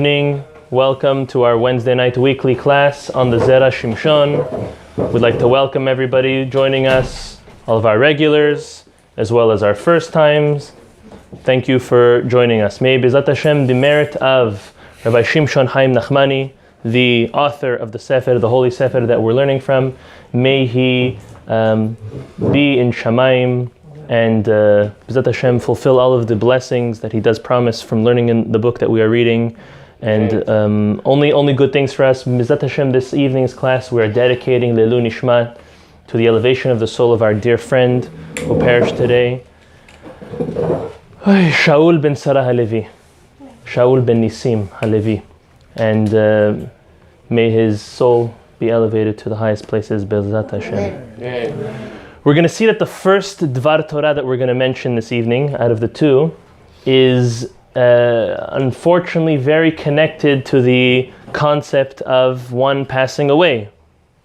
Evening. Welcome to our Wednesday night weekly class on the Zera Shimshon. We'd like to welcome everybody joining us, all of our regulars, as well as our first times. Thank you for joining us. May B'ezrat Hashem, the merit of Rabbi Shimshon Chaim Nachmani, the author of the Sefer, the Holy Sefer that we're learning from, may he be in Shamayim and B'ezrat Hashem fulfill all of the blessings that he does promise from learning in the book that we are reading. And only good things for us. B'ezrat Hashem, this evening's class, we are dedicating Leilu Nishmat to the elevation of the soul of our dear friend who perished today, Shaul ben Sarah Halevi, Shaul ben Nisim Halevi, and may his soul be elevated to the highest places. B'ezrat Hashem. We're going to see that the first Dvar Torah that we're going to mention this evening, out of the two, is unfortunately very connected to the concept of one passing away.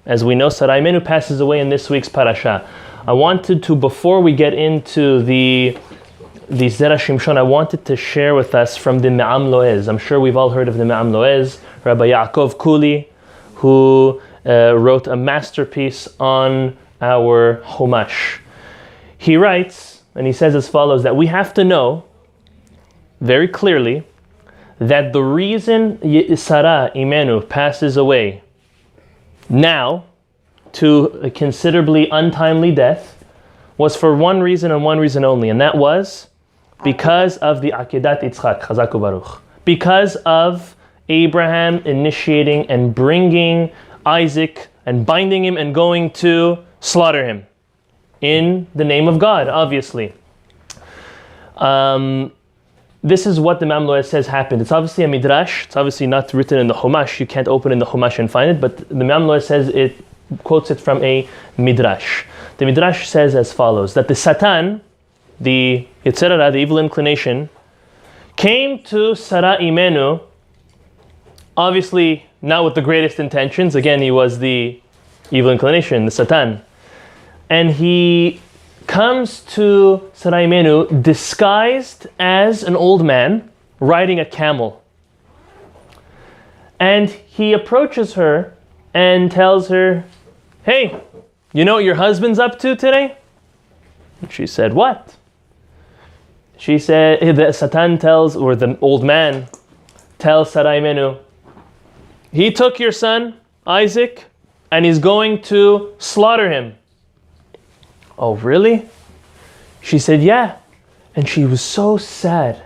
As we know, Zera Imenu passes away in this week's Parashat. I wanted to, before we get into the Zera Shimshon, I wanted to share with us from the Me'am Loez. I'm sure we've all heard of the Me'am Loez, Rabbi Yaakov Kuli, who wrote a masterpiece on our Chumash. He writes, and he says as follows, that we have to know very clearly that the reason Zera Imenu passes away now to a considerably untimely death was for one reason and one reason only, and that was because of the Akedat Yitzchak, Chazaku Baruch, because of Abraham initiating and bringing Isaac and binding him and going to slaughter him in the name of God, obviously. This is what the Me'am Loez says happened. It's obviously a midrash. It's obviously not written in the Chumash. You can't open in the Chumash and find it, but the Me'am Loez says it quotes it from a midrash. The midrash says as follows, that the Satan, the Yetzer Hara, the evil inclination, came to Zera Imenu, obviously not with the greatest intentions. Again, he was the evil inclination, the Satan. And he comes to Zera Imenu disguised as an old man riding a camel. And he approaches her and tells her, "Hey, you know what your husband's up to today?" And she said, "What?" She said, the Satan tells, or the old man tells Zera Imenu, "He took your son, Isaac, and he's going to slaughter him." "Oh, really?" She said, "Yeah." And she was so sad.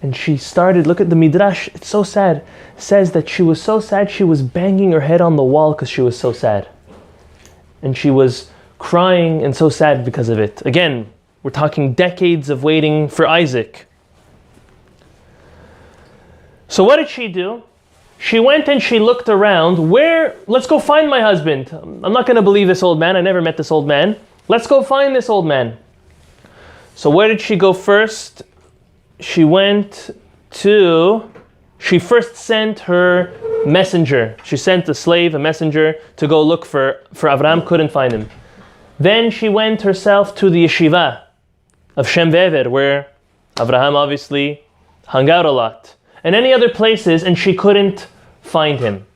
And she started, look at the midrash, it's so sad. It says that she was so sad, she was banging her head on the wall because she was so sad. And she was crying and so sad because of it. Again, we're talking decades of waiting for Isaac. So what did she do? She went and she looked around. Let's go find my husband. I'm not going to believe this old man. I never met this old man. Let's go find this old man. So where did she go first? She first sent her messenger. She sent a slave, a messenger, to go look for Avraham, couldn't find him. Then she went herself to the yeshiva of Shem Ve'ever, where Avraham obviously hung out a lot, and any other places, and she couldn't find him.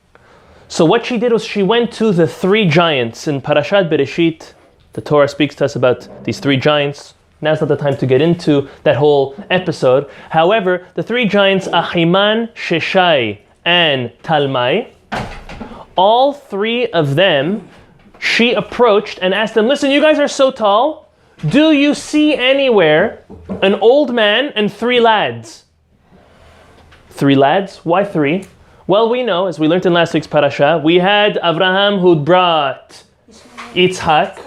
So what she did was she went to the three giants in Parashat Bereshit. The Torah speaks to us about these three giants. Now's not the time to get into that whole episode. However, the three giants, Ahiman, Sheshai, and Talmai, all three of them, she approached and asked them, "Listen, you guys are so tall. Do you see anywhere an old man and three lads?" Three lads? Why three? Well, we know, as we learned in last week's parasha, we had Avraham who brought Yitzhak,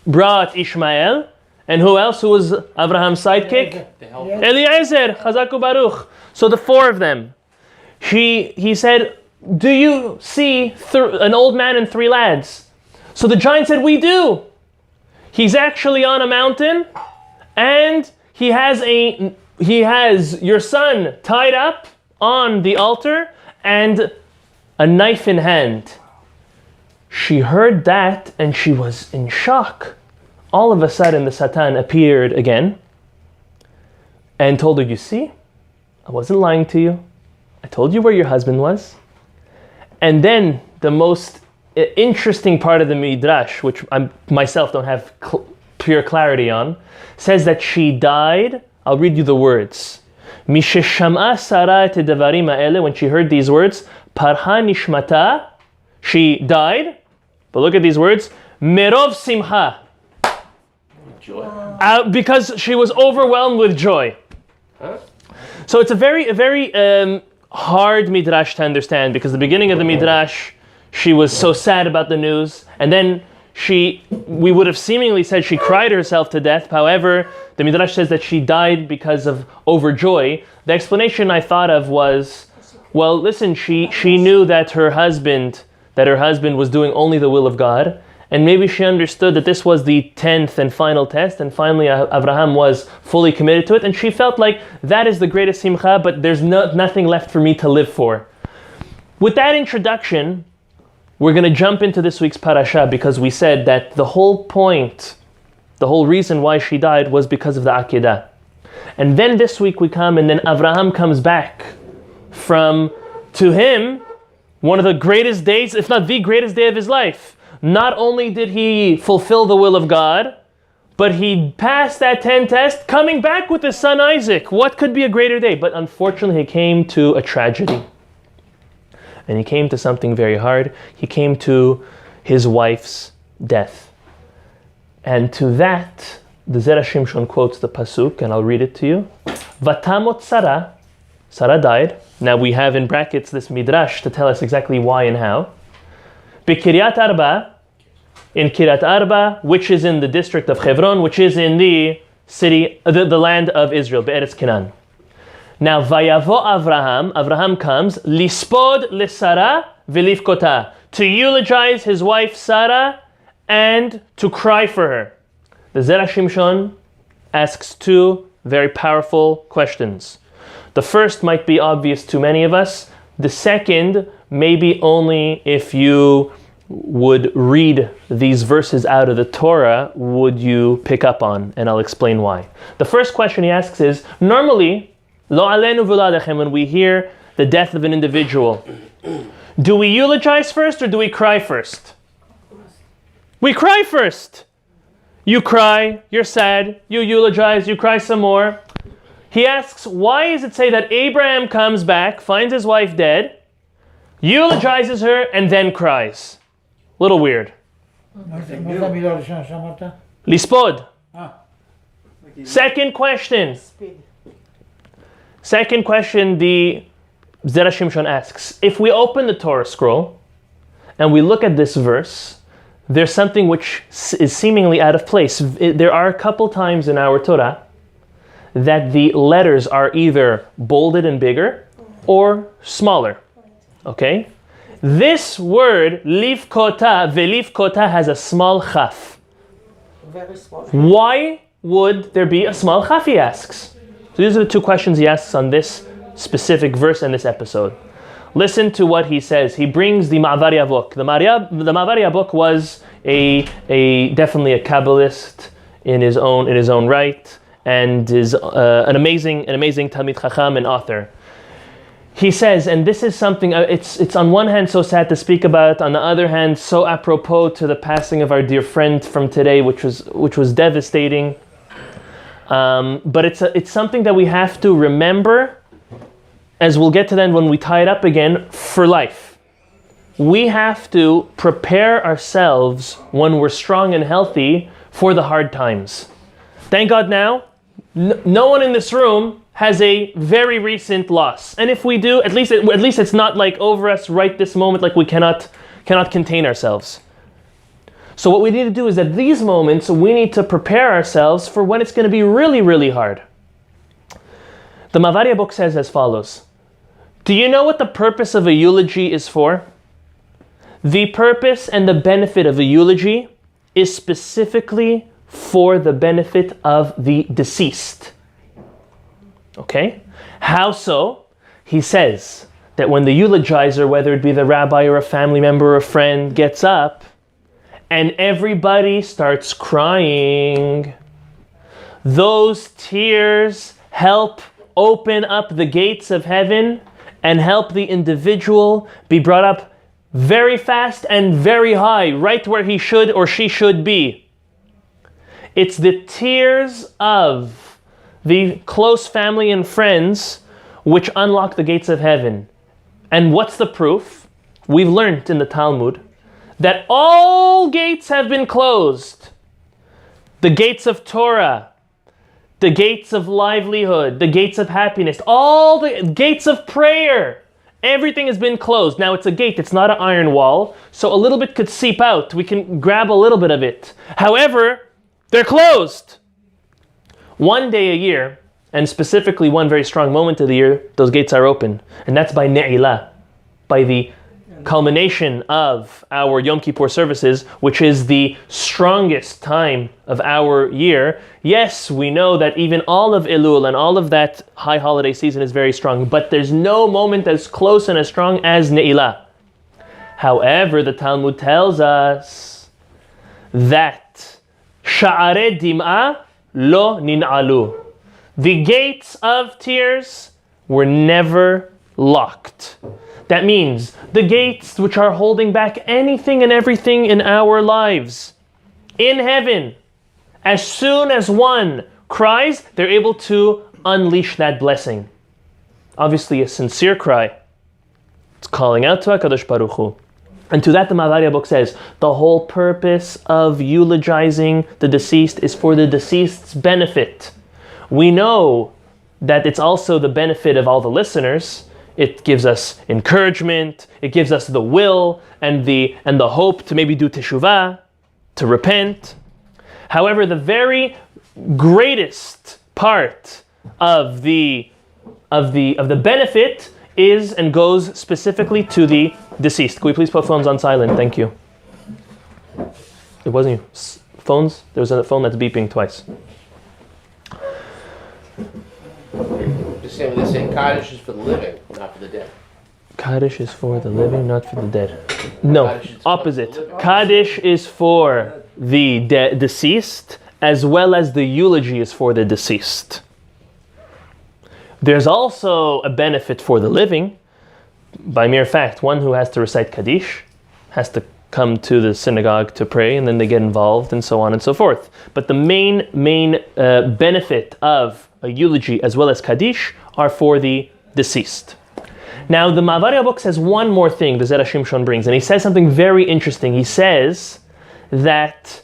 brought Ishmael, and who else? Who was Abraham's sidekick? Eliezer, Chazaku Baruch. So the four of them. He said, "Do you see an old man and three lads?" So the giant said, "We do. He's actually on a mountain, and he has your son tied up on the altar and a knife in hand." She heard that and she was in shock. All of a sudden the Satan appeared again and told her, "You see, I wasn't lying to you. I told you where your husband was. And then the most interesting part of the Midrash, which I myself don't have pure clarity on, says that she died. I'll read you the words. Mishesham'a Sarah et devarim ha'ele, when she heard these words, parha nishmata, she died. But look at these words, merov simcha. Joy. Because she was overwhelmed with joy. Huh? So it's a very hard midrash to understand, because the beginning of the midrash, she was so sad about the news, and then we would have seemingly said she cried herself to death. However, the midrash says that she died because of overjoy. The explanation I thought of was, well, listen, she knew that her husband was doing only the will of God, and maybe she understood that this was the 10th and final test, and finally Abraham was fully committed to it, and she felt like that is the greatest simcha, but there's nothing left for me to live for. With that introduction, we're going to jump into this week's parasha, because we said that the whole point, the whole reason why she died was because of the Akedah. And then this week we come, and then Abraham comes back to him, one of the greatest days, if not the greatest day of his life. Not only did he fulfill the will of God, but he passed that 10 test, coming back with his son Isaac. What could be a greater day? But unfortunately, he came to a tragedy. And he came to something very hard. He came to his wife's death. And to that, the Zera Shimshon quotes the pasuk, and I'll read it to you. Vatamot Sarah, Sarah died. Now we have in brackets this midrash to tell us exactly why and how. B'Kiryat Arba, in Kiryat Arba, which is in the district of Hebron, which is in the city, the land of Israel, Be'eretz Canaan. Now, Vayavo Avraham comes, lispod lesara velifkota, to eulogize his wife Sarah and to cry for her. The Zera Shimshon asks two very powerful questions. The first might be obvious to many of us. The second, maybe only if you would read these verses out of the Torah would you pick up on, and I'll explain why. The first question he asks is, normally, lo alenu v'lo alechem, when we hear the death of an individual, do we eulogize first or do we cry first? We cry first. You cry, you're sad, you eulogize, you cry some more. He asks, why does it say that Abraham comes back, finds his wife dead, eulogizes her, and then cries? Little weird. Lispod. Second question, the Zera Shimshon asks, if we open the Torah scroll and we look at this verse, there's something which is seemingly out of place. There are a couple times in our Torah that the letters are either bolded and bigger or smaller. Okay? This word, livkota, velivkota, has a small chaf. Very small. Why would there be a small chaf, he asks? So these are the two questions he asks on this specific verse in this episode. Listen to what he says. He brings the Ma'avar Yavok. The Ma'avar Yavok was definitely a Kabbalist in his own right, and is an amazing Talmid Chacham and author. He says, and this is something, it's on one hand so sad to speak about, on the other hand so apropos to the passing of our dear friend from today, which was devastating. But it's something that we have to remember, as we'll get to then when we tie it up again, for life. We have to prepare ourselves when we're strong and healthy for the hard times. Thank God now, no one in this room has a very recent loss. And if we do, at least it's not like over us right this moment, like we cannot contain ourselves. So what we need to do is at these moments, we need to prepare ourselves for when it's going to be really, really hard. The Ma'avar book says as follows. Do you know what the purpose of a eulogy is for? The purpose and the benefit of a eulogy is specifically for the benefit of the deceased. Okay? How so? He says that when the eulogizer, whether it be the rabbi or a family member or a friend, gets up and everybody starts crying, those tears help open up the gates of heaven and help the individual be brought up very fast and very high, right where he should or she should be. It's the tears of the close family and friends which unlock the gates of heaven. And what's the proof? We've learned in the Talmud that all gates have been closed. The gates of Torah, the gates of livelihood, the gates of happiness, all the gates of prayer. Everything has been closed. Now it's a gate, it's not an iron wall, so a little bit could seep out. We can grab a little bit of it. However, they're closed. One day a year, and specifically one very strong moment of the year, those gates are open. And that's by Ne'ilah, by the culmination of our Yom Kippur services, which is the strongest time of our year. Yes, we know that even all of Elul and all of that high holiday season is very strong, but there's no moment as close and as strong as Ne'ilah. However, the Talmud tells us that Sha'arei Dim'ah lo nin'alu. The gates of tears were never locked. That means the gates which are holding back anything and everything in our lives. In heaven, as soon as one cries, they're able to unleash that blessing. Obviously a sincere cry. It's calling out to HaKadosh Baruch Hu. And to that the Mavaria book says, the whole purpose of eulogizing the deceased is for the deceased's benefit. We know that it's also the benefit of all the listeners. It gives us encouragement, it gives us the will and the hope to maybe do teshuvah, to repent. However, the very greatest part of the benefit is and goes specifically to the deceased. Can we please put phones on silent? Thank you. It wasn't you. Phones? There was a phone that's beeping twice. Just saying, they're saying Kaddish is for the living, not for the dead. Kaddish is for the living, not for the dead. No, Kaddish is opposite. for the living. Kaddish is for the deceased, as well as the eulogy is for the deceased. There's also a benefit for the living. By mere fact, one who has to recite Kaddish has to come to the synagogue to pray, and then they get involved, and so on and so forth. But the main benefit of a eulogy as well as Kaddish are for the deceased. Now, the Mavaria book says one more thing the Zera Shimshon brings, and he says something very interesting. He says that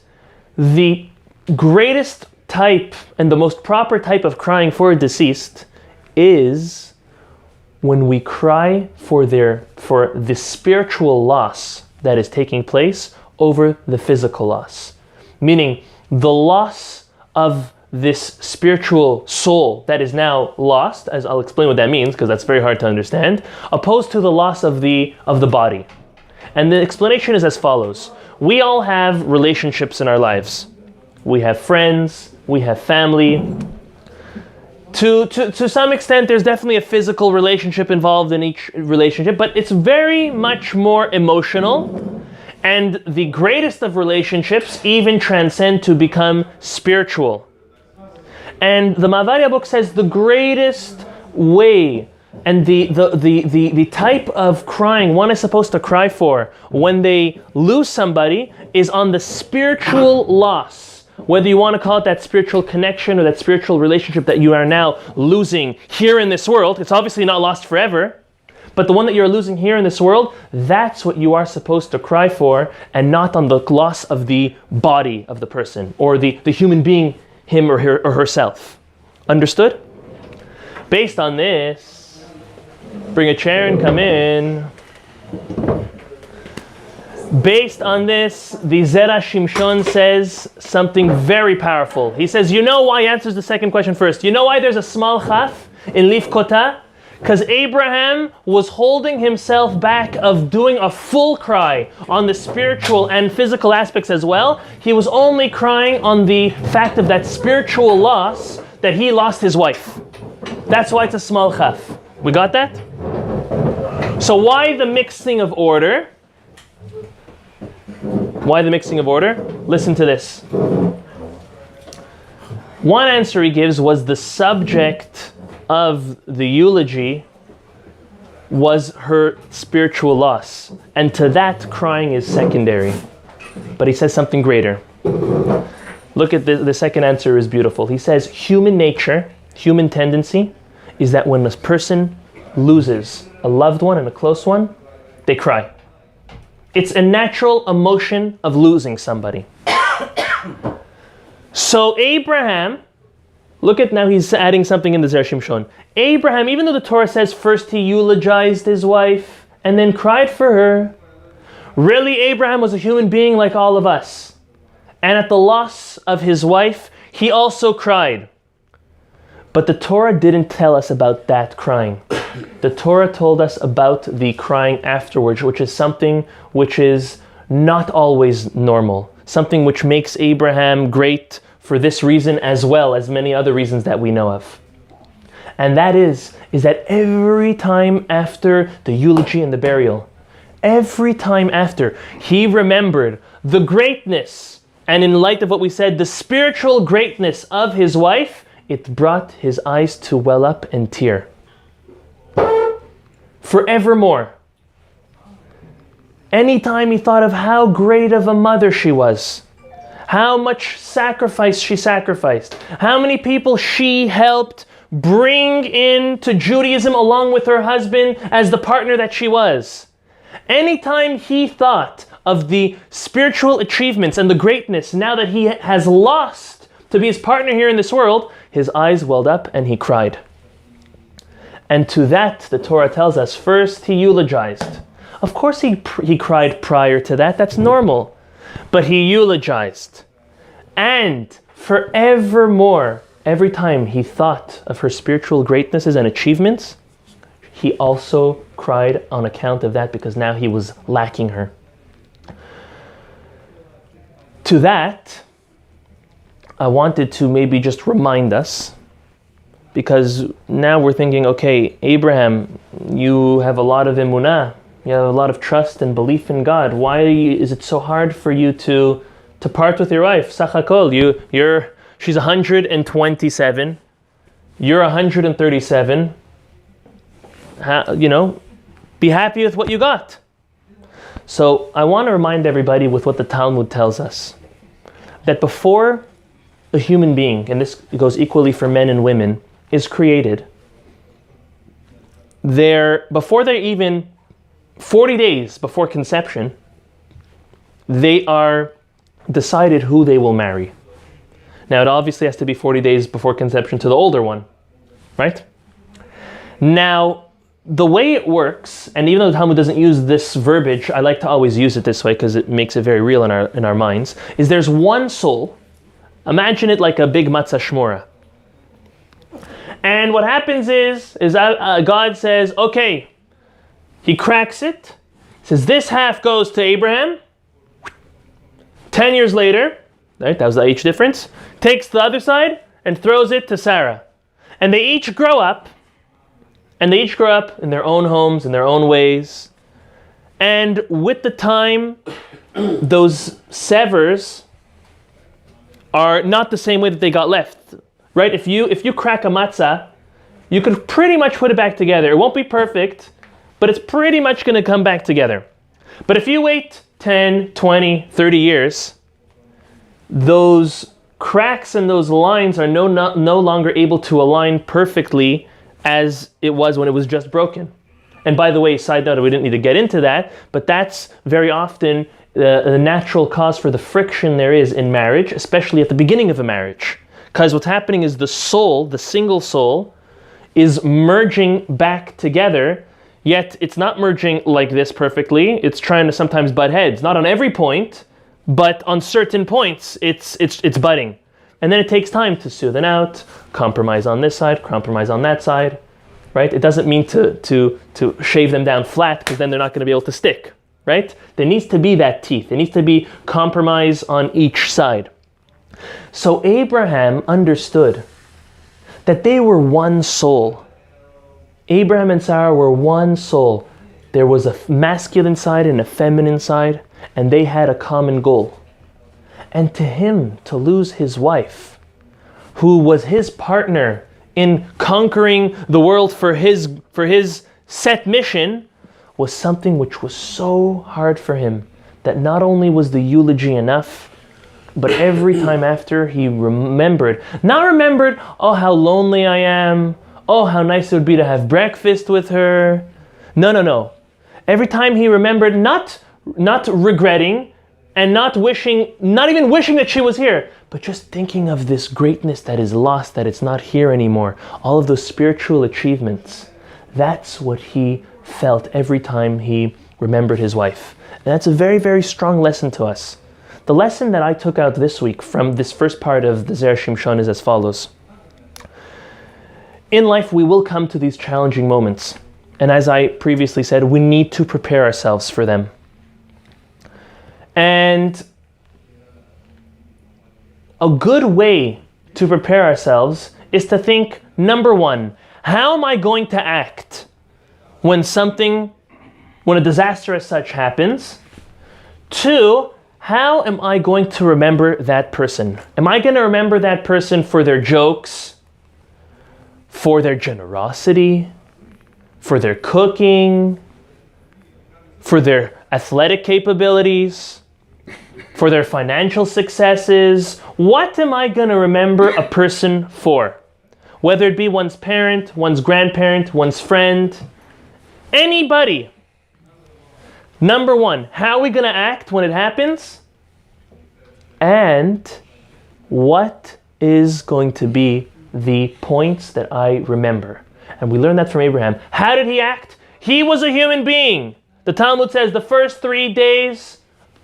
the greatest type and the most proper type of crying for a deceased is when we cry for the spiritual loss that is taking place over the physical loss. Meaning the loss of this spiritual soul that is now lost, as I'll explain what that means because that's very hard to understand, opposed to the loss of the body. And the explanation is as follows. We all have relationships in our lives. We have friends, we have family. To some extent, there's definitely a physical relationship involved in each relationship, but it's very much more emotional. And the greatest of relationships even transcend to become spiritual. And the Mavaria book says the greatest way and the type of crying one is supposed to cry for when they lose somebody is on the spiritual loss. Whether you want to call it that spiritual connection or that spiritual relationship that you are now losing here in this world, it's obviously not lost forever, but the one that you're losing here in this world, that's what you are supposed to cry for, and not on the loss of the body of the person or the human being, him or her or herself. Understood? Based on this, bring a chair and come in. Based on this, the Zera Shimshon says something very powerful. He says, you know why, he answers the second question first. You know why there's a small chaf in Leaf Kota? Because Abraham was holding himself back of doing a full cry on the spiritual and physical aspects as well. He was only crying on the fact of that spiritual loss that he lost his wife. That's why it's a small chaf. We got that? So why the mixing of order? Why the mixing of order? Listen to this. One answer he gives was the subject of the eulogy was her spiritual loss. And to that, crying is secondary. But he says something greater. Look at the second answer is beautiful. He says, human nature, human tendency, is that when a person loses a loved one and a close one, they cry. It's a natural emotion of losing somebody. So Abraham, look at now he's adding something in the Zera Shimshon. Abraham, even though the Torah says first he eulogized his wife and then cried for her, really Abraham was a human being like all of us. And at the loss of his wife, he also cried. But the Torah didn't tell us about that crying. The Torah told us about the crying afterwards, which is something which is not always normal. Something which makes Abraham great for this reason as well as many other reasons that we know of. And that is that every time after the eulogy and the burial, every time after, he remembered the greatness, and in light of what we said, the spiritual greatness of his wife, it brought his eyes to well up and tear. Forevermore. Anytime he thought of how great of a mother she was, how much sacrifice she sacrificed, how many people she helped bring into Judaism along with her husband as the partner that she was. Anytime he thought of the spiritual achievements and the greatness now that he has lost to be his partner here in this world, his eyes welled up and he cried. And to that, the Torah tells us, first he eulogized. Of course he cried prior to that, that's normal. But he eulogized. And forevermore, every time he thought of her spiritual greatnesses and achievements, he also cried on account of that because now he was lacking her. To that, I wanted to maybe just remind us, because now we're thinking, okay, Abraham, you have a lot of emunah, you have a lot of trust and belief in God. Why is it so hard for you to part with your wife? Sachakol, she's 127, you're 137. Be happy with what you got. So I want to remind everybody with what the Talmud tells us, that before a human being, and this goes equally for men and women, is created, before they're even 40 days before conception, they are decided who they will marry. Now it obviously has to be 40 days before conception to the older one, right? Now, the way it works, and even though the Talmud doesn't use this verbiage, I like to always use it this way because it makes it very real in our minds, is there's one soul. Imagine it like a big matzah shmora. And what happens is God says, okay, he cracks it, says this half goes to Abraham. 10 years later, right, that was the age difference, takes the other side and throws it to Sarah. And they each grow up, in their own homes, in their own ways. And with the time, those severs are not the same way that they got left. Right? If you crack a matzah, you could pretty much put it back together. It won't be perfect, but it's pretty much going to come back together. But if you wait 10, 20, 30 years, those cracks and those lines are no longer able to align perfectly as it was when it was just broken. And by the way, side note, we didn't need to get into that, but that's very often the natural cause for the friction there is in marriage, especially at the beginning of a marriage. Because what's happening is the soul, the single soul, is merging back together, yet it's not merging like this perfectly. It's trying to sometimes butt heads. Not on every point, but on certain points, it's butting. And then it takes time to soothe it out, compromise on this side, compromise on that side, right? It doesn't mean to shave them down flat, because then they're not going to be able to stick, right? There needs to be that teeth. There needs to be compromise on each side. So Abraham understood that they were one soul. Abraham and Sarah were one soul. There was a masculine side and a feminine side, and they had a common goal. And to him, to lose his wife, who was his partner in conquering the world for his set mission was something which was so hard for him that not only was the eulogy enough, but every time after he remembered, oh, how lonely I am, oh, how nice it would be to have breakfast with her. No. Every time he remembered, not regretting and not even wishing that she was here, but just thinking of this greatness that is lost, that it's not here anymore. All of those spiritual achievements. That's what he felt every time he remembered his wife. And that's a very, very strong lesson to us. The lesson that I took out this week from this first part of the Zera Shimshon is as follows. In life, we will come to these challenging moments. And as I previously said, we need to prepare ourselves for them. And a good way to prepare ourselves is to think, number one, how am I going to act when a disaster as such happens? Two, how am I going to remember that person? Am I going to remember that person for their jokes, for their generosity, for their cooking, for their athletic capabilities, for their financial successes? What am I going to remember a person for? Whether it be one's parent, one's grandparent, one's friend, anybody. Number one, how are we going to act when it happens? And what is going to be the points that I remember? And we learned that from Abraham. How did he act? He was a human being. The Talmud says the first 3 days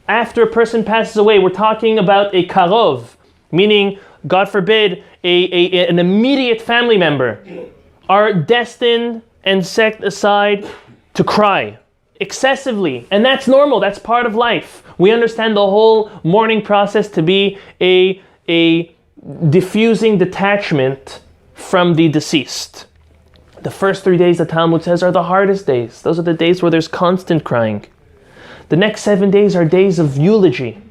after a person passes away, we're talking about a karov, meaning, God forbid, an immediate family member, are destined and set aside to cry excessively. And that's normal. That's part of life. We understand the whole mourning process to be a diffusing detachment from the deceased. The first 3 days, the Talmud says, are the hardest days. Those are the days where there's constant crying. The next 7 days are days of eulogy.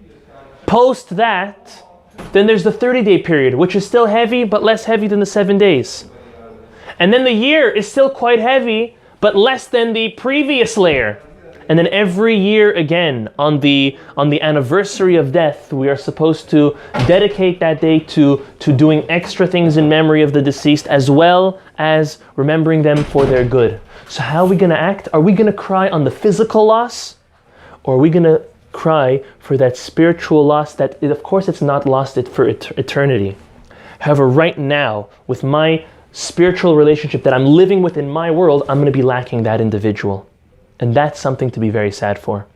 Post that, then there's the 30-day period, which is still heavy, but less heavy than the 7 days. And then the year is still quite heavy, but less than the previous layer. And then every year again, on the anniversary of death, we are supposed to dedicate that day to doing extra things in memory of the deceased, as well as remembering them for their good. So how are we going to act? Are we going to cry on the physical loss? Or are we going to cry for that spiritual loss that, of course, it's not lost it for eternity. However, right now, with my spiritual relationship that I'm living with in my world, I'm going to be lacking that individual. And that's something to be very sad for.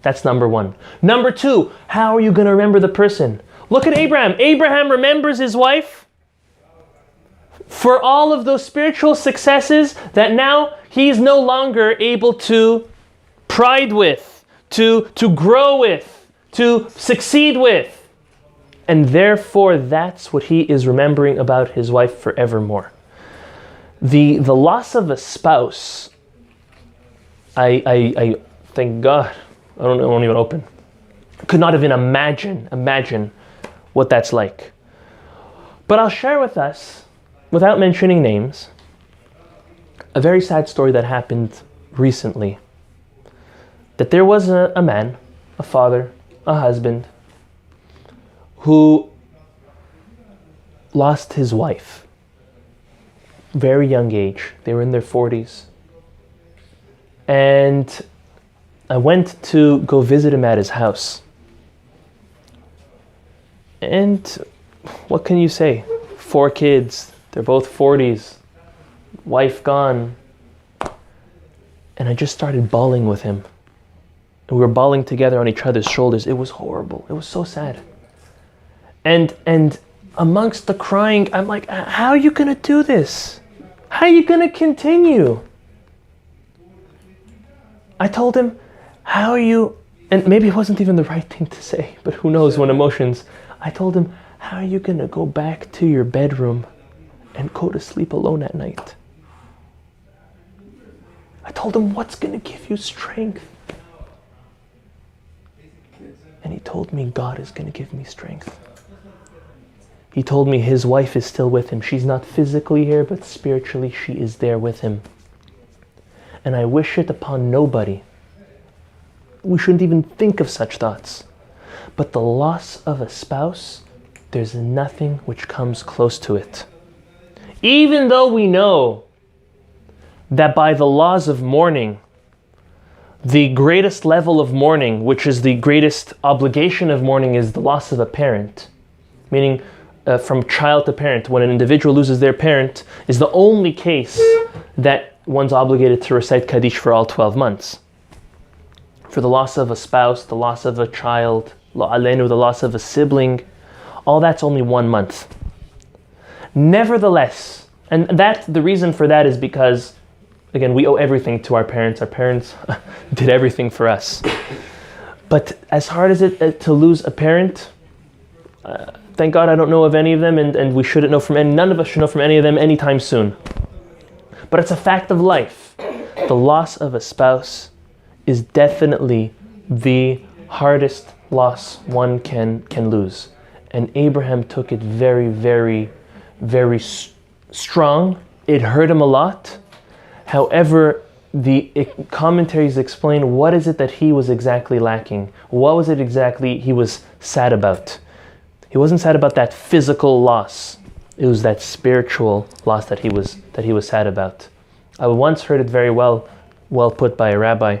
That's number one. Number two, how are you going to remember the person? Look at Abraham. Abraham remembers his wife for all of those spiritual successes that now he's no longer able to pride with, to grow with, to succeed with. And therefore, that's what he is remembering about his wife forevermore. The loss of a spouse, I thank God, I won't even open. Could not even imagine what that's like. But I'll share with us, without mentioning names, a very sad story that happened recently. That there was a man, a father, a husband, who lost his wife. Very young age. They were in their 40s. And I went to go visit him at his house. And what can you say? 4 kids. They're both 40s. Wife gone. And I just started bawling with him. And we were bawling together on each other's shoulders. It was horrible. It was so sad. And amongst the crying, I'm like, how are you going to do this? How are you going to continue? I told him, how are you, and maybe it wasn't even the right thing to say, but who knows when emotions, I told him, how are you going to go back to your bedroom and go to sleep alone at night? I told him, what's going to give you strength? And he told me, God is going to give me strength. He told me his wife is still with him. She's not physically here, but spiritually she is there with him. and I wish it upon nobody. We shouldn't even think of such thoughts. But the loss of a spouse, there's nothing which comes close to it. Even though we know that by the laws of mourning, the greatest level of mourning, which is the greatest obligation of mourning, is the loss of a parent. Meaning, from child to parent, when an individual loses their parent, is the only case that one's obligated to recite Kaddish for all 12 months. For the loss of a spouse, the loss of a child, lo alenu, the loss of a sibling, all that's only 1 month. Nevertheless, and the reason for that is because, again, we owe everything to our parents. Our parents did everything for us. But as hard as it to lose a parent, thank God I don't know of any of them, and we shouldn't know from any, none of us should know from any of them anytime soon. But it's a fact of life. The loss of a spouse is definitely the hardest loss one can lose. And Abraham took it very, very, very strong. It hurt him a lot. However, the commentaries explain what is it that he was exactly lacking. What was it exactly he was sad about? He wasn't sad about that physical loss. It was that spiritual loss that he was sad about. I once heard it very well put by a rabbi.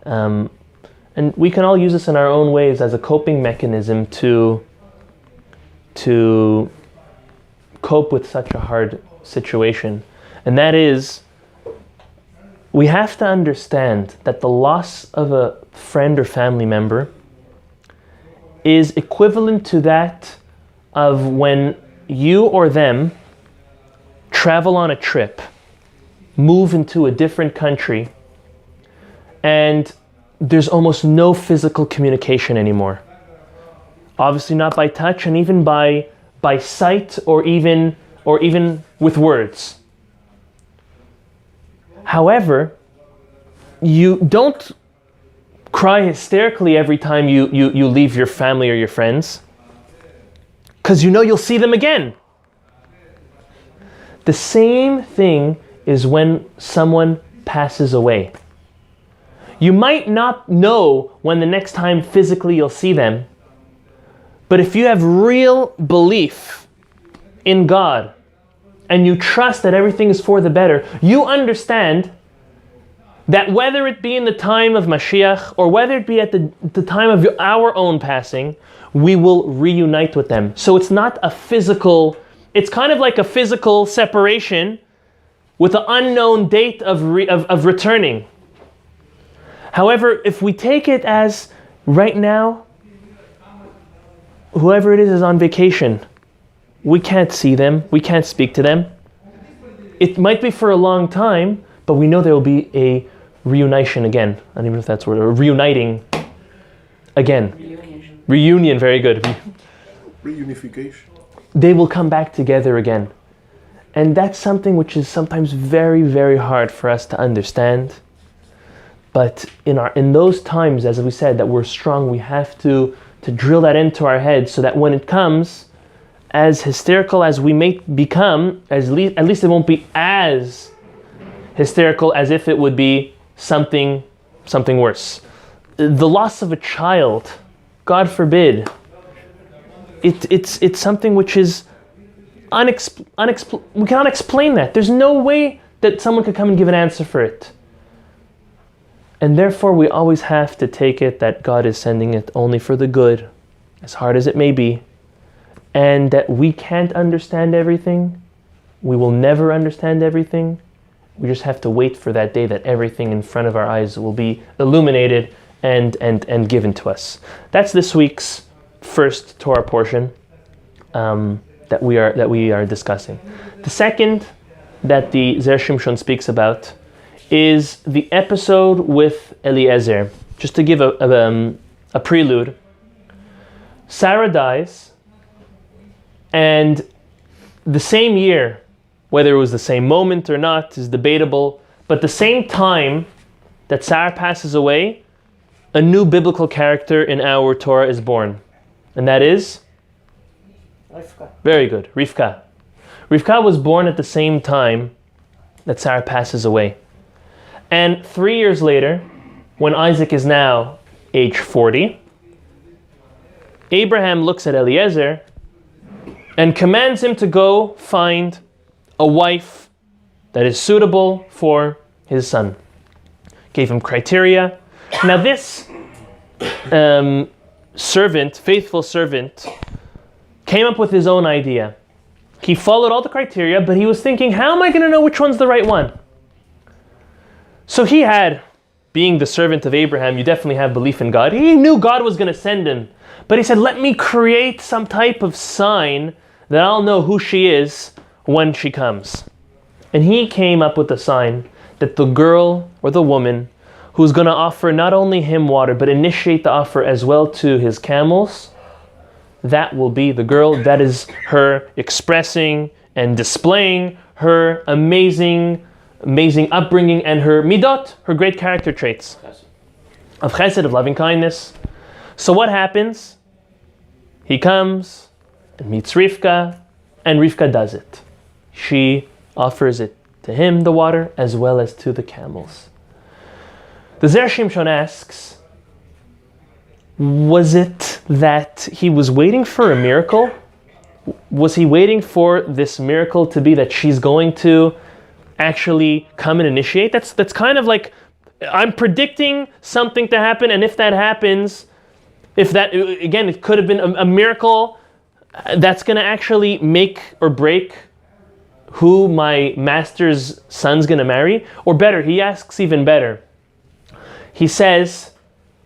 And we can all use this in our own ways as a coping mechanism to cope with such a hard situation. And that is, we have to understand that the loss of a friend or family member is equivalent to that of when you or them travel on a trip, move into a different country, and there's almost no physical communication anymore. Obviously not by touch, and even by sight, or even with words. However, you don't cry hysterically every time you leave your family or your friends, because you know you'll see them again. The same thing is when someone passes away. You might not know when the next time physically you'll see them, but if you have real belief in God and you trust that everything is for the better, you understand that whether it be in the time of Mashiach or whether it be at the time of our own passing, we will reunite with them. So it's not a physical, it's kind of like a physical separation with an unknown date of returning. However, if we take it as right now, whoever it is on vacation, we can't see them, we can't speak to them. It might be for a long time, but we know there will be a reunition again. I don't even know if that's a word, or reuniting again. Reunion, very good. Reunification. They will come back together again. And that's something which is sometimes very, very hard for us to understand. But in those times, as we said, that we're strong, we have to drill that into our heads so that when it comes, as hysterical as we may become, at least it won't be as hysterical as if it would be something worse. The loss of a child, God forbid, it's something which is we cannot explain that. There's no way that someone could come and give an answer for it. And therefore we always have to take it that God is sending it only for the good, as hard as it may be, and that we can't understand everything. We will never understand everything. We just have to wait for that day that everything in front of our eyes will be illuminated and given to us. That's this week's first Torah portion that we are discussing. The second that the Zera Shimshon speaks about is the episode with Eliezer. Just to give a prelude, Sarah dies, and the same year, whether it was the same moment or not is debatable, but the same time that Sarah passes away, a new biblical character in our Torah is born. And that is? Rivka. Very good, Rivka. Rivka was born at the same time that Sarah passes away. And 3 years later, when Isaac is now age 40, Abraham looks at Eliezer and commands him to go find a wife that is suitable for his son. Gave him criteria. Now this servant, faithful servant, came up with his own idea. He followed all the criteria, but he was thinking, how am I going to know which one's the right one? So he had, being the servant of Abraham, you definitely have belief in God. He knew God was going to send him. But he said, let me create some type of sign that I'll know who she is when she comes. And he came up with a sign that the girl or the woman who's going to offer not only him water, but initiate the offer as well to his camels, that will be the girl. That is her expressing and displaying her amazing upbringing and her midot, her great character traits of chesed, of loving kindness. So what happens? He comes and meets Rivka, and Rivka does it. She offers it to him, the water, as well as to the camels. The Zera Shimshon asks, was it that he was waiting for a miracle? Was he waiting for this miracle to be that she's going to actually come and initiate? That's kind of like, I'm predicting something to happen, and if that happens, again, it could have been a miracle that's going to actually make or break who my master's son's going to marry. Or better, he asks even better. He says,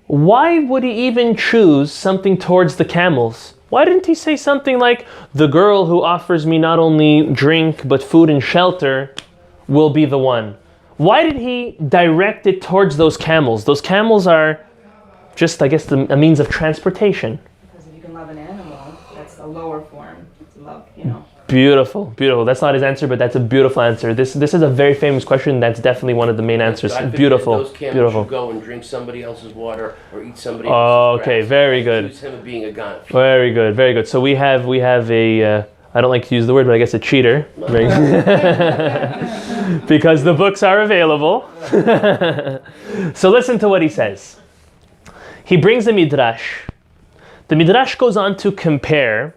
why would he even choose something towards the camels? Why didn't he say something like, the girl who offers me not only drink, but food and shelter will be the one? Why did he direct it towards those camels? Those camels are just, I guess, a means of transportation. Because if you can love an animal, that's a lower form to love, Beautiful, beautiful. That's not his answer, but that's a beautiful answer. This is a very famous question. That's definitely one of the main answers. Beautiful, those camels beautiful. should go and drink somebody else's water or eat somebody Oh, else's okay, grass. very good. Accuse him of being a Gaon. Very good, very good. So we have a, I don't like to use the word, but I guess a cheater. Because the books are available. So listen to what he says. He brings the Midrash. The Midrash goes on to compare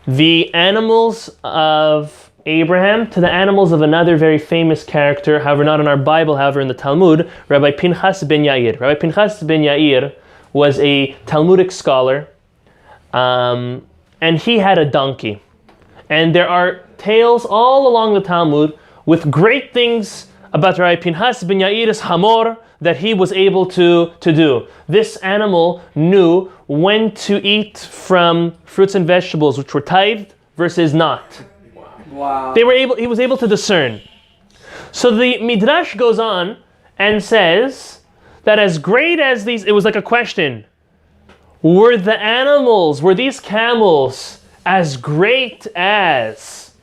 the animals of Abraham to the animals of another very famous character, however not in our Bible, however in the Talmud, Rabbi Pinchas ben Yair. Rabbi Pinchas ben Yair was a Talmudic scholar, and he had a donkey. And there are tales all along the Talmud with great things about Rabbi Pinchas ben Yair's hamor that he was able to do. This animal knew when to eat from fruits and vegetables which were tithed versus not. Wow. He was able to discern. So the Midrash goes on and says that as great as these, it was like a question. Were these camels as great as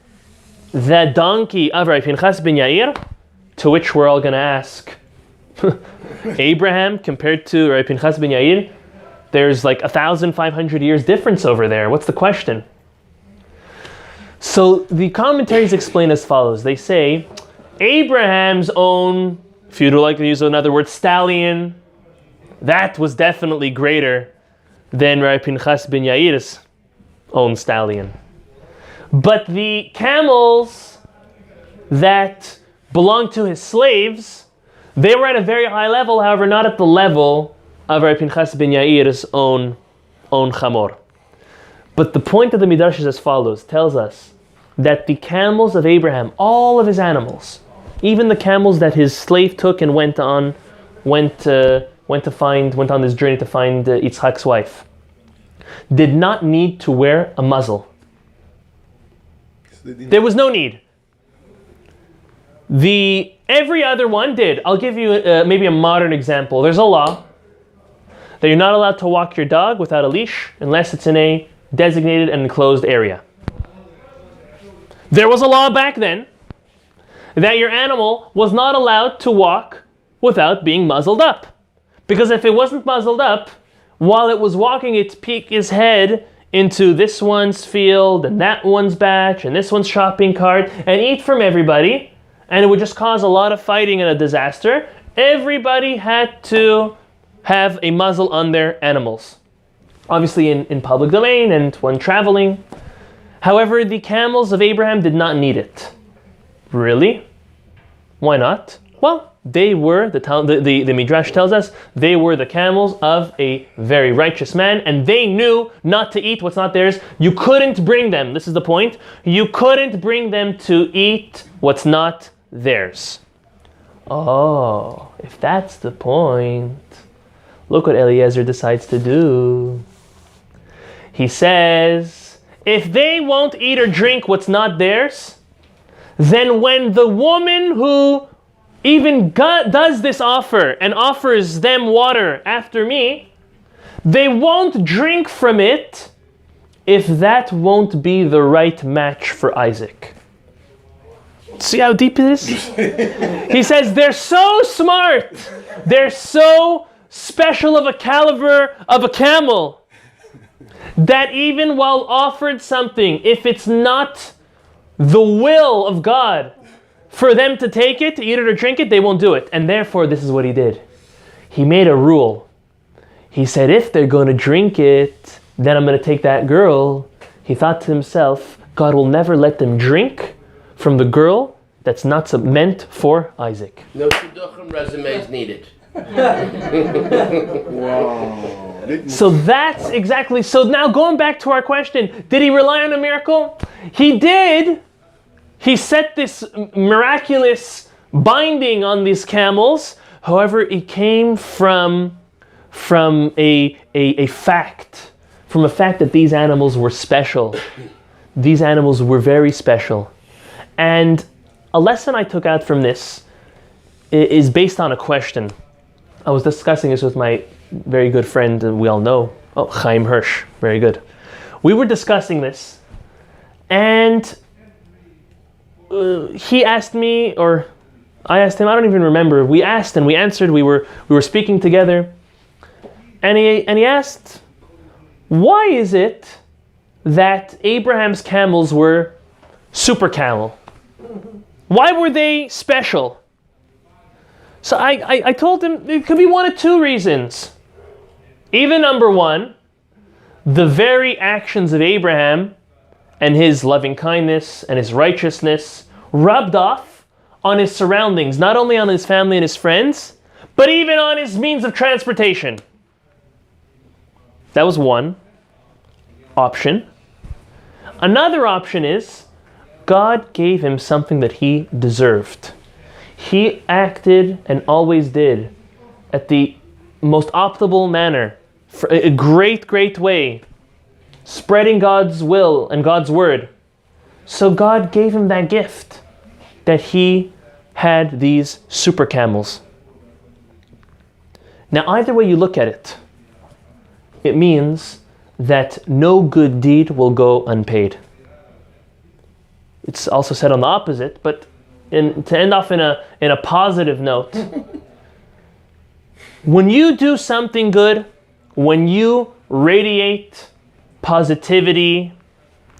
the donkey of Rabbi Pinchas ben Yair? To which we're all going to ask, Abraham compared to Rabbi Pinchas ben Yair, there's like 1,500 years difference over there. What's the question? So the commentaries explain as follows. They say, Abraham's own, if you'd like to use another word, stallion, that was definitely greater than Rabbi Pinchas ben Yair's own stallion. But the camels that belonged to his slaves, they were at a very high level, however, not at the level of Rabbi Pinchas ben Yair's own chamor. But the point of the Midrash is as follows, tells us that the camels of Abraham, all of his animals, even the camels that his slave took and went on this journey to find Yitzchak's wife, did not need to wear a muzzle. There was no need. Every other one did. I'll give you maybe a modern example. There's a law that you're not allowed to walk your dog without a leash unless it's in a designated and enclosed area. There was a law back then that your animal was not allowed to walk without being muzzled up. Because if it wasn't muzzled up, while it was walking, it'd peek its head into this one's field and that one's batch and this one's shopping cart and eat from everybody. and it would just cause a lot of fighting and a disaster. Everybody had to have a muzzle on their animals. Obviously in public domain and when traveling. However, the camels of Abraham did not need it. Really? Why not? Well, they were, the Midrash tells us, they were the camels of a very righteous man, and they knew not to eat what's not theirs. You couldn't bring them, this is the point, you couldn't bring them to eat what's not theirs. Oh, if that's the point, look what Eliezer decides to do. He says, if they won't eat or drink what's not theirs, then when the woman who even does this offer and offers them water after me, they won't drink from it if that won't be the right match for Isaac. See how deep it is? He says they're so smart, they're so special of a caliber of a camel, that even while offered something, if it's not the will of God for them to take it, to eat it or drink it, they won't do it. And therefore, this is what he did. He made a rule. He said, if they're going to drink it, then I'm going to take that girl. He thought to himself, God will never let them drink from the girl that's not meant for Isaac. No shidduchim resumes needed. Wow. So that's exactly, so now going back to our question, did he rely on a miracle? He did. He set this miraculous binding on these camels. However, it came from a fact, from a fact that these animals were special. These animals were very special. And a lesson I took out from this is based on a question. I was discussing this with my very good friend, and we all know, Chaim Hirsch, very good. We were discussing this, and he asked me, or I asked him, I don't even remember. We asked and we answered, we were speaking together, and he asked, why is it that Abraham's camels were super camel? Why were they special? So I told him it could be one of two reasons. Either number one, the very actions of Abraham and his loving kindness and his righteousness rubbed off on his surroundings, not only on his family and his friends, but even on his means of transportation. That was one option. Another option is God gave him something that he deserved. He acted and always did at the most optimal manner, for a great, great way, spreading God's will and God's word. So God gave him that gift, that he had these super camels. Now, either way you look at it, it means that no good deed will go unpaid. It's also said on the opposite, but to end off in a positive note, when you do something good, when you radiate positivity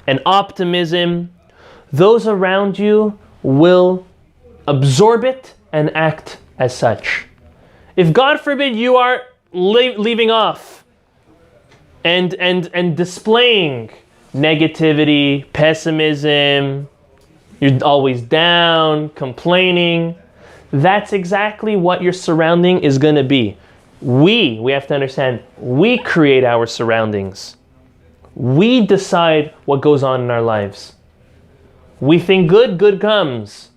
and optimism, those around you will absorb it and act as such. If God forbid you are leaving off and displaying negativity, pessimism, you're always down, complaining, that's exactly what your surrounding is going to be. We have to understand, we create our surroundings. We decide what goes on in our lives. We think good, good comes.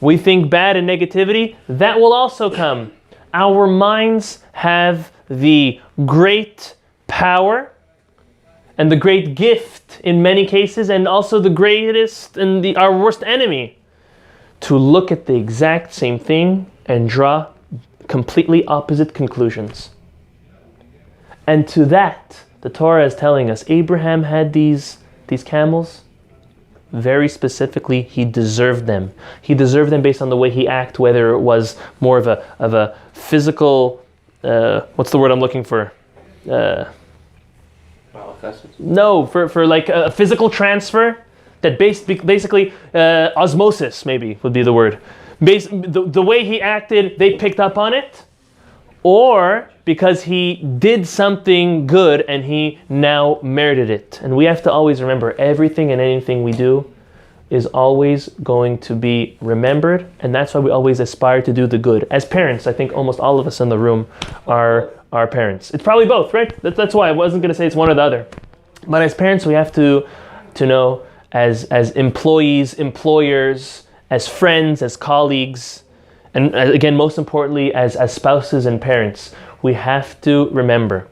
We think bad and negativity, that will also come. Our minds have the great power and the great gift in many cases, and also the greatest and our worst enemy, to look at the exact same thing and draw completely opposite conclusions. And to that, the Torah is telling us, Abraham had these camels. Very specifically, he deserved them. He deserved them based on the way he acted, whether it was more of a physical, what's the word I'm looking for? No, for like a physical transfer, that basically osmosis maybe would be the word. The way he acted, they picked up on it, or because he did something good and he now merited it. And we have to always remember, everything and anything we do is always going to be remembered, and that's why we always aspire to do the good. As parents, I think almost all of us in the room are parents. It's probably both, right? That's why I wasn't going to say it's one or the other. But as parents, we have to know, as employees, employers, as friends, as colleagues, and again, most importantly, as spouses and parents, we have to remember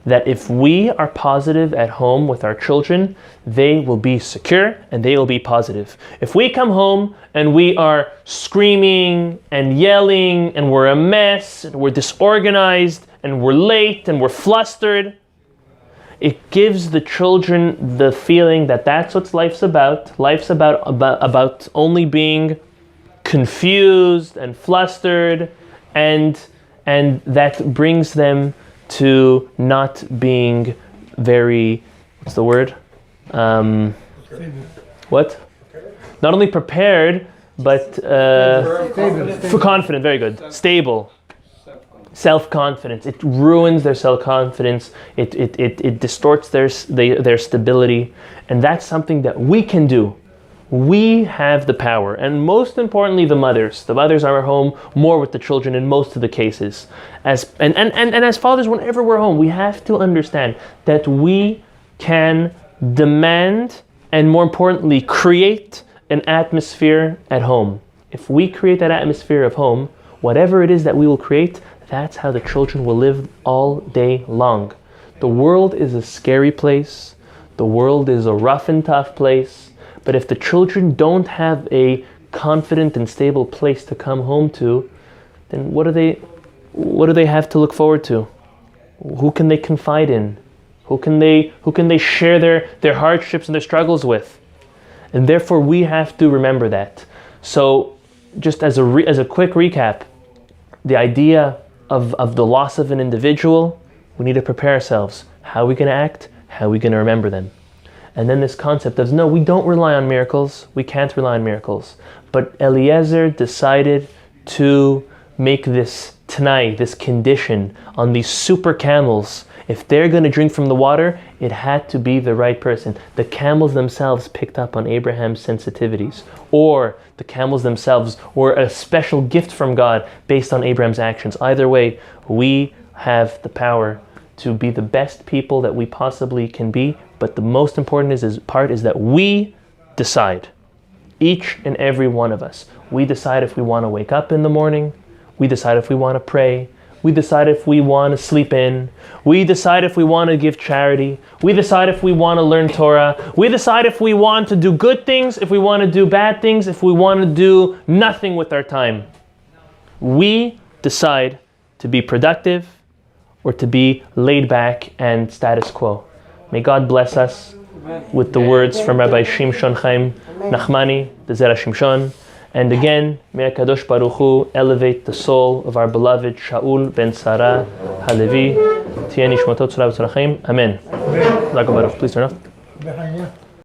that if we are positive at home with our children, they will be secure and they will be positive. If we come home and we are screaming and yelling and we're a mess and we're disorganized and we're late and we're flustered, it gives the children the feeling that that's what life's about. Life's about only being confused and flustered, and that brings them to not being very, what's the word? What? Not only prepared, but for confident, very good. Stable. Self-confidence. It ruins their self-confidence. It distorts their stability. And that's something that we can do. We have the power, and most importantly, the mothers. The mothers are at home more with the children in most of the cases. And as fathers, whenever we're home, we have to understand that we can demand and, more importantly, create an atmosphere at home. If we create that atmosphere of home, whatever it is that we will create, that's how the children will live all day long. The world is a scary place. The world is a rough and tough place. But if the children don't have a confident and stable place to come home to, then what do they have to look forward to? Who can they confide in? Who can they share their hardships and their struggles with? And therefore we have to remember that. So just as a quick recap, the idea of the loss of an individual, we need to prepare ourselves. How are we going to act? How are we going to remember them? And then this concept of, no, we don't rely on miracles. We can't rely on miracles. But Eliezer decided to make this t'nai, this condition on these super camels. If they're going to drink from the water, it had to be the right person. The camels themselves picked up on Abraham's sensitivities, or the camels themselves were a special gift from God based on Abraham's actions. Either way, we have the power to be the best people that we possibly can be. But the most important part is that we decide. Each and every one of us. We decide if we want to wake up in the morning. We decide if we want to pray. We decide if we want to sleep in. We decide if we want to give charity. We decide if we want to learn Torah. We decide if we want to do good things, if we want to do bad things, if we want to do nothing with our time. We decide to be productive or to be laid back and status quo. May God bless us with the words from Rabbi Shimshon Chaim Nachmani, the Zera Shimshon. And again, may HaKadosh Baruch Hu elevate the soul of our beloved Shaul ben Sarah Halevi. Tiyeh nishmato tzara v'tzara chaim. Amen. Please turn off.